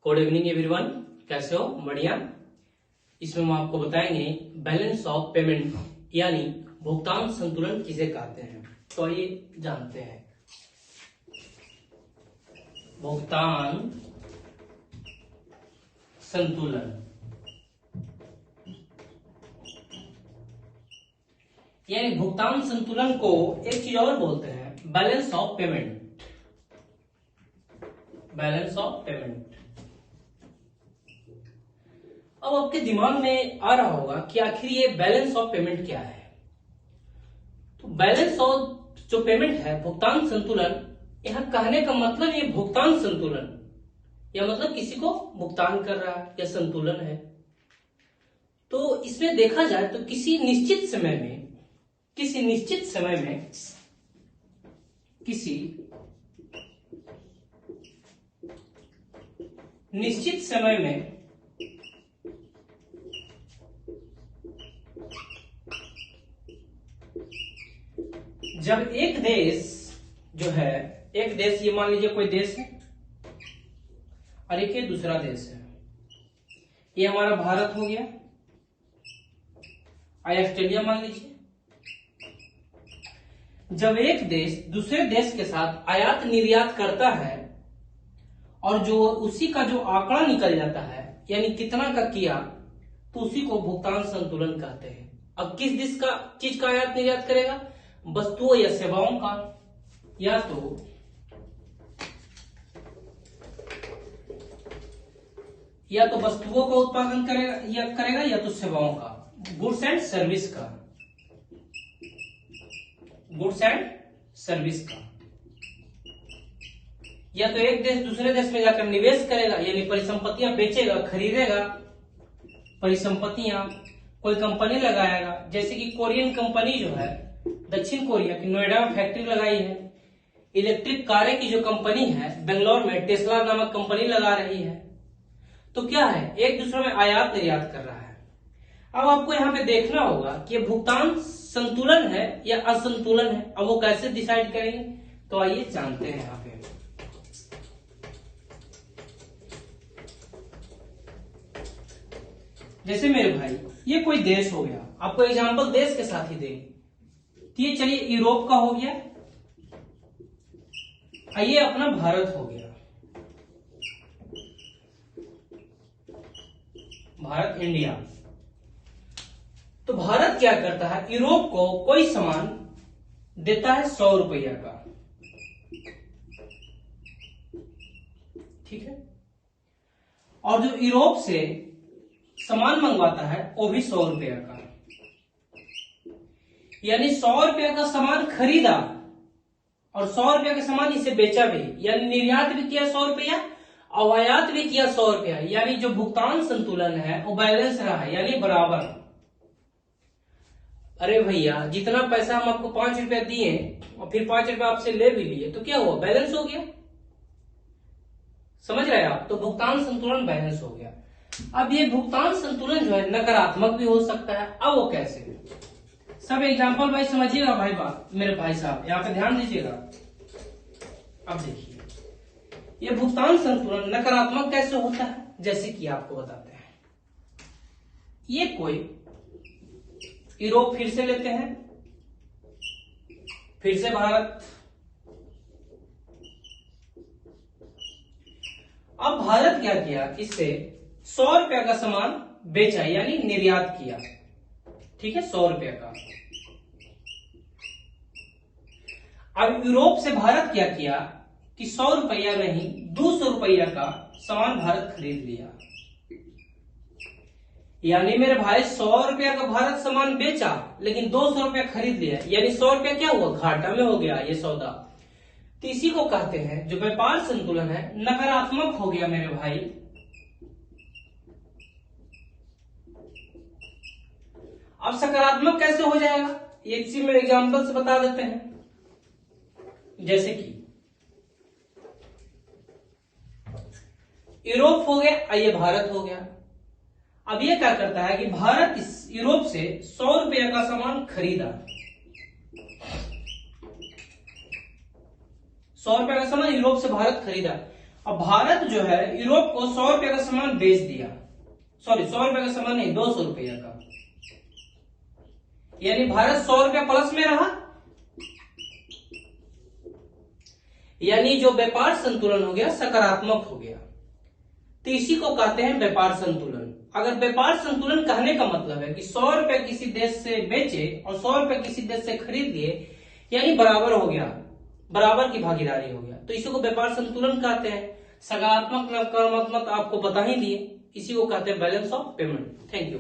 Good evening everyone, कैसे हो? बढ़िया। इसमें हम आपको बताएंगे बैलेंस ऑफ पेमेंट यानी भुगतान संतुलन किसे कहते हैं। तो आइए जानते हैं। भुगतान संतुलन यानी भुगतान संतुलन को एक चीज और बोलते हैं, balance of payment. Balance of payment. अब आपके दिमाग में आ रहा होगा कि आखिर ये बैलेंस ऑफ पेमेंट क्या है। तो बैलेंस ऑफ जो पेमेंट है, भुगतान संतुलन, यहां कहने का मतलब ये भुगतान संतुलन या मतलब किसी को भुगतान कर रहा है या संतुलन है। तो इसमें देखा जाए तो किसी निश्चित समय में जब एक देश जो है, एक देश, ये मान लीजिए कोई देश है और एक ये दूसरा देश है। ये हमारा भारत हो गया और ऑस्ट्रेलिया मान लीजिए। जब एक देश दूसरे देश के साथ आयात निर्यात करता है और जो उसी का जो आंकड़ा निकल जाता है यानी कितना का किया, तो उसी को भुगतान संतुलन कहते हैं। अब किस चीज का आयात निर्यात करेगा? वस्तुओं या सेवाओं का, या तो वस्तुओं का उत्पादन करेगा या तो सेवाओं का, गुड्स एंड सर्विस का, या तो एक देश दूसरे देश में जाकर निवेश करेगा यानी परिसंपत्तियां बेचेगा, खरीदेगा परिसंपत्तियां, कोई कंपनी लगाएगा। जैसे कि कोरियन कंपनी जो है, दक्षिण कोरिया की नोएडा में फैक्ट्री लगाई है। इलेक्ट्रिक कारें की जो कंपनी है बेंगलोर में टेस्ला नामक कंपनी लगा रही है। तो क्या है, एक दूसरे में आयात निर्यात कर रहा है। अब आपको यहाँ पे देखना होगा कि ये भुगतान संतुलन है या असंतुलन है। अब वो कैसे डिसाइड करेंगे, तो आइए जानते हैं। यहाँ पे जैसे मेरे भाई, ये कोई देश हो गया, आपको एग्जांपल देश के साथ ही देंगे। तो ये चलिए यूरोप का हो गया, ये अपना भारत हो गया, भारत इंडिया। तो भारत क्या करता है, यूरोप को कोई सामान देता है 100 रुपया का, ठीक है। और जो यूरोप से सामान मंगवाता है वो भी 100 रुपया का, यानी 100 रुपया का सामान खरीदा और 100 रुपया का सामान इसे बेचा भी, यानी निर्यात भी किया 100 रुपया और आयात भी किया 100 रुपया। यानी जो भुगतान संतुलन है वो बैलेंस रहा है, यानी बराबर। अरे भैया, जितना पैसा हम आपको 5 रुपया दिए और फिर 5 रुपया आपसे ले भी लिए, तो क्या हुआ, बैलेंस हो गया। समझ रहे हैं आप? तो भुगतान संतुलन बैलेंस हो गया। अब ये भुगतान संतुलन जो है नकारात्मक भी हो सकता है। अब वो कैसे? सब एग्जांपल भाई समझिएगा भाई, बात मेरे भाई साहब यहाँ पे ध्यान दीजिएगा। अब देखिए, ये भुगतान संतुलन नकारात्मक कैसे होता है, जैसे कि आपको बताते हैं। ये कोई यूरोप फिर से लेते हैं, फिर से भारत। अब भारत क्या किया, इससे 100 रुपया का सामान बेचा यानी निर्यात किया, ठीक है, 100 रुपया का। अब यूरोप से भारत क्या किया कि 100 रुपया नहीं 200 रुपया का सामान भारत खरीद लिया। यानी मेरे भाई 100 रुपया का भारत सामान बेचा लेकिन 200 रुपया खरीद लिया, यानी 100 रुपया क्या हुआ, घाटा में हो गया ये सौदा। तो इसी को कहते हैं, जो व्यापार संतुलन है नकारात्मक हो गया मेरे भाई। अब सकारात्मक कैसे हो जाएगा, ये इसी में एग्जांपल से बता देते हैं। जैसे कि यूरोप हो गया, ये भारत हो गया। अब ये क्या करता है कि भारत इस यूरोप से 100 रुपया का सामान खरीदा, 100 रुपए का सामान यूरोप से भारत खरीदा अब भारत जो है यूरोप को 100 रुपए का सामान बेच दिया, सॉरी 100 रुपए का सामान नहीं, 200 रुपया का, यानी भारत 100 रुपया प्लस में रहा, यानी जो व्यापार संतुलन हो गया सकारात्मक हो गया। तो इसी को कहते हैं व्यापार संतुलन। अगर व्यापार संतुलन कहने का मतलब है कि 100 रुपए किसी देश से बेचे और 100 रुपए किसी देश से खरीद लिए, यानी बराबर हो गया, बराबर की भागीदारी हो गया, तो इसी को व्यापार संतुलन कहते हैं। सकारात्मक नकारात्मक आपको बता ही दिए, इसी को कहते हैं balance of payment. Thank you.